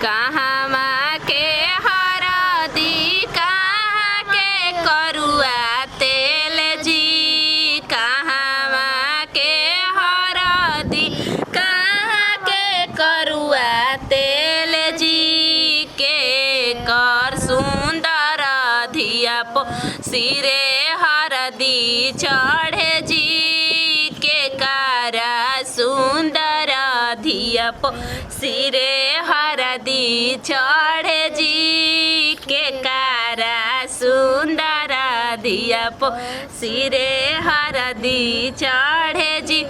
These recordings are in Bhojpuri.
कहवा के हरदी कहाँ के करुआ तेल जी, कहवा के हरदी कहाँ के करुआ तेल जी, के कर सुंदर धिया पो सिरे हरदी चढ़े जी, के कारा सुंदर धिया पो सिरे हरदी चढ़े जी, के कारा सुंदर धिया पो सिरे हरदी चढ़े जी।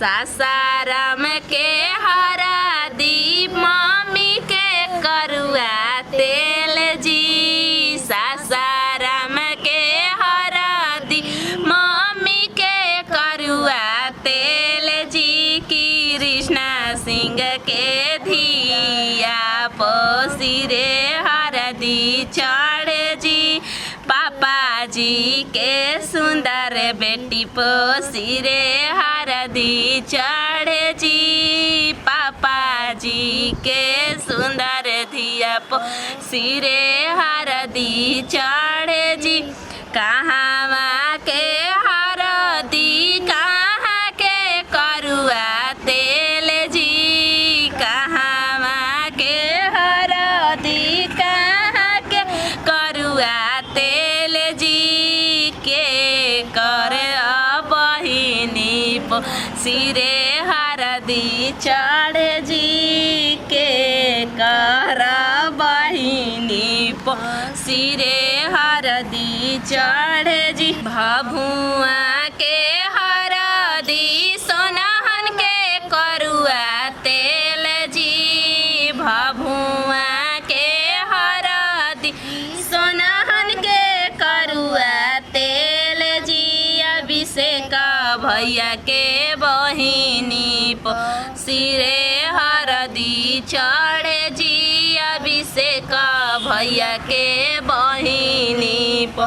सासाराम के हरदी मम्मी के करुआ तेल जी, सासाराम के हरदी मम्मी के करुआ तेल जी, कृष्णा सिंह के धिया पो सिरे हरदी चढ़े जी, पापा जी के सुंदर बेटी पो सिरे हरदी चढ़े जी, पापा जी के सुंदर धिया पो सिरे हरदी चढ़े जी। कहवा के हरदी कहाँ के करुआ तेल जी, कहवा के हरदी कहाँ के करुआ तेल जी, के कर बहिनी पो सिरे हरदी चढ़े जी, के कर बहिनी पो सिरे हरदी चढ़े जी। भभुआ के हरदी सोनहन के करुआ तेल जी, भभुआ के हरदी सोनहन के करुआ तेल जी, अभिषेक भैया के बहिनी पो सिरे हरदी चढ़े जी, अभिषेक भैया के बहिनी पो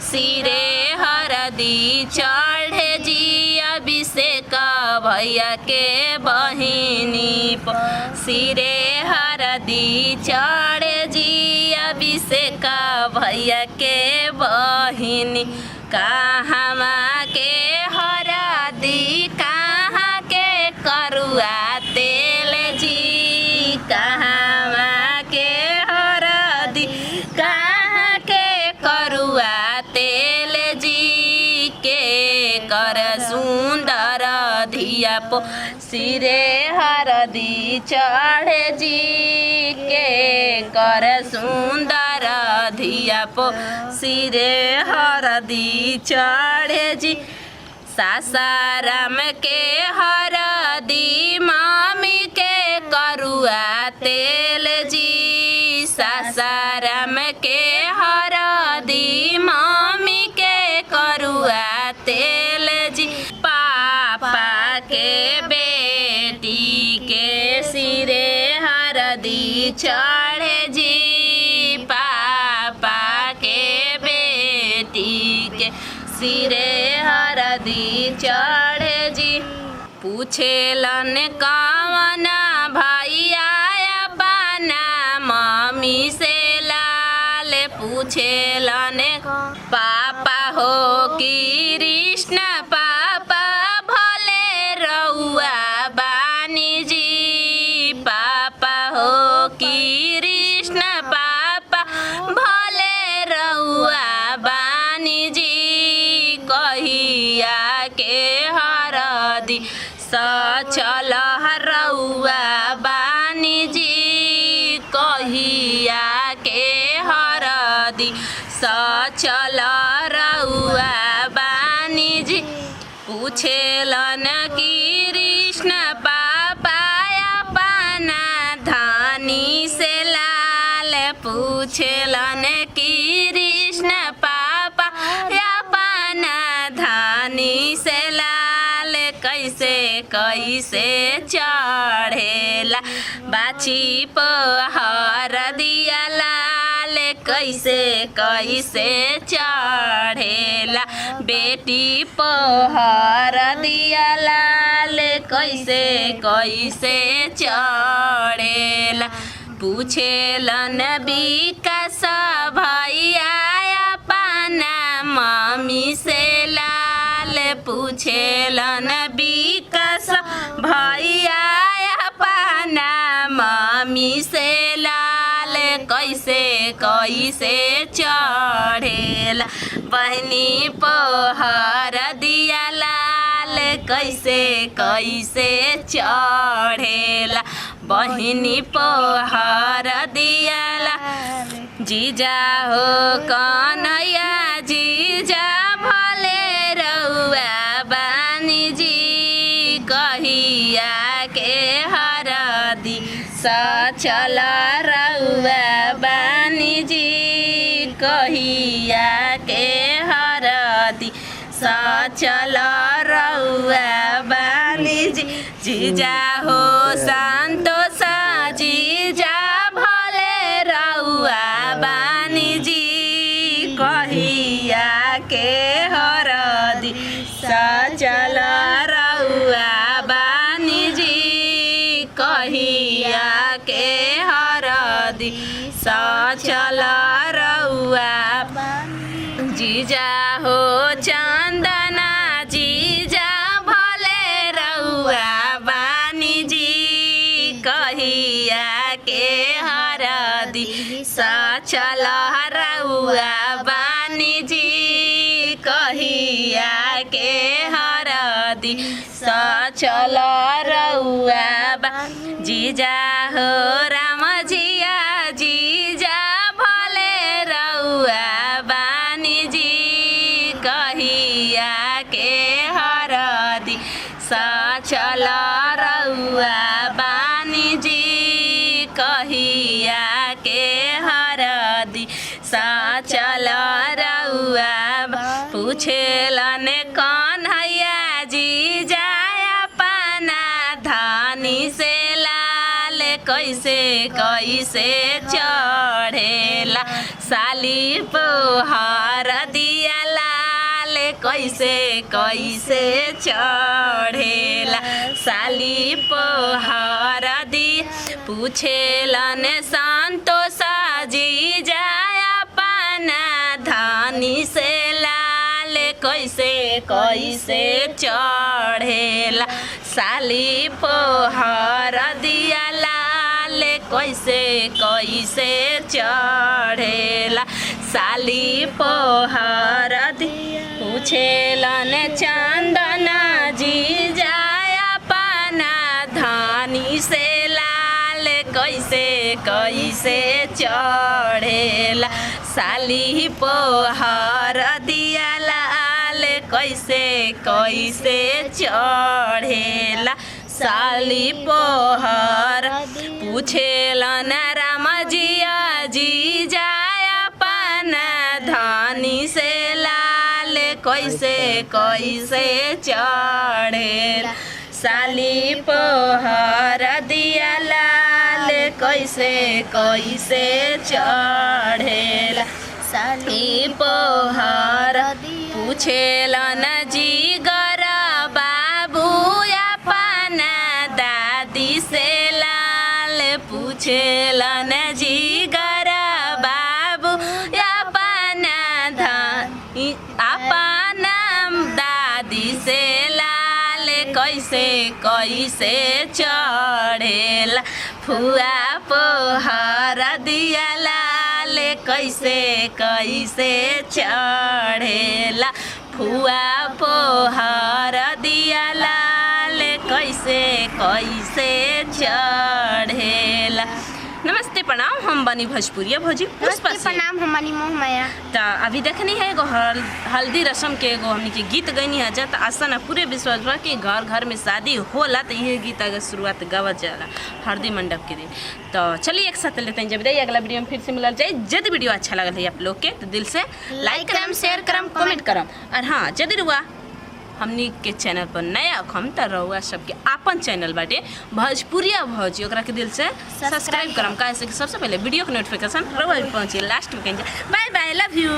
सिरे हरदी चढ़े जी, अभिषेक भैया के बहिनी पो सिरे हरदी चढ़े जी, अभिषेक भैया के बहिनी। कहवा के हरदी कहाँ के करुआ तेल जी, कहवा के हरदी कहाँ के करुआ तेल जी, के कर सुंदर धिया पो सिरे हरदी चढ़े जी, के कर सुंदर धिया पो सिरे हरदी चढ़े जी। सासाराम के हरदी मम्मी के करुआ तेल जी, सासाराम के हरदी मम्मी के करुआ तेल जी, पापा के बेटी के सिरे हरदी चढ़े जी, पापा के बेटी के सिरे हरदी चढ़े जी। पूछेलन कवन भैया अपना मम्मी से लाल, पूछेलन पापा हो कृष्ण पापा भले रउआ बानी जी, पापा हो कृष्ण पापा भले रउआ बानी जी, कहिया के हरदी सचल रउआ बानी जी, कहिया के हरदी सचल रउआ बानी जी। पूछेलन कृष्ण पापा अपना धानी से लाल, पूछेलन कृष्ण पापा अपना धानी से लाल, कैसे कैसे चढ़ेला बाछी पहर दिया लाल, कैसे कैसे चढ़ेला बेटी पहर दिया लाल, कैसे कैसे चढ़ेला। पूछेलन विकास भैया अपना मम्मी से लाल पूछेलन विकास भैया अपना मम्मी से लाल कैसे कैसे चढ़ेला बहनी पहर दिया लाल कैसे कैसे चढ़ेला बहनी पहर दिया लाल जीजा हो कन्हैया जीजा भले रउआ बानी जी कहिया के हरदी सचल रउआ बानी जी कहिया के हरदी सचल रउआ बानी जी जीजा हो संतोष जीजा भले रउआ बानी जी कहिया के हरदी सचल रउआ बानी जी कहिया के हरदी सचल रउआ जीजा हो चंदना जीजा भले रउआ बानी जी कहिया के हरदी सचल रउआ बानी जी कहिया के हरदी सचल रउआ जीजा हो राम जिया जीजा भले रउआ बानी जी कहिया के हरदी सचल रउआ बानी जी कहिया के हरदी सचल रउआ पूछेलन कन्हैया जीजा अपना धानी से लाल कैसे कैसे चढ़ेला साली पोहर दिया लाल कैसे कैसे चढ़ेला साली पोहर दी पूछेलन संतोष जीजा अपना धानी से लाल कैसे कैसे चढ़ेला साली पोहर दिया लाल कैसे कैसे चढ़ेला साली पोहर पूछेलन चंदना जीजा अपना धानी से लाल कैसे कैसे चढ़ेला साली पोहर दिया लाल कैसे कैसे चढ़ेला साली पोहर पूछेलन राम जिया जीजा अपना धानी से लाल कैसे कैसे चढ़ेला साली पोहर दिया लाल कैसे कैसे चढ़ेला साली पोहर पूछेलन जीगर बाबू अपना दादी से लाल पूछेलन जीगर बाबू अपना दादी से लाल कैसे कैसे चढ़ेला फुआ पोहर दिया लाल कैसे कैसे चढ़ेला फुआ पोहर दिया लाल कैसे कैसे चढ़ेला। नमस्ते प्रणाम, हम बनी भोजपुरिया भौजी पुष्पा से। प्रणाम, हम बनी मोहमाया। तो अभी देखनी है एगो हल्दी रस्म के एगो हमनी के गीत गईनी है जत आशा ना पूरे विश्वास बा कि घर घर में शादी होला तो ये गीत अगर शुरुआत गावत जाला हल्दी मंडप के दिन। तो चलिए एक साथ लेते हैं जब अगला वीडियो में फिर से मिलल जाए। यदि वीडियो अच्छा लगल है आप लोग के तो दिल से लाइक करम, शेयर करम, कमेंट करम। और हाँ, यदि रुआ हमनी के चैनल पर नया हम तो रहुआ सबके आपन चैनल बाटे भोजपुरिया भौजी, ओकरा के दिल से सब्सक्राइब करम, काहे से कि सबसे पहले वीडियो के नोटिफिकेशन रहुआ भी पहुँचे लास्ट में। Bye bye, love you.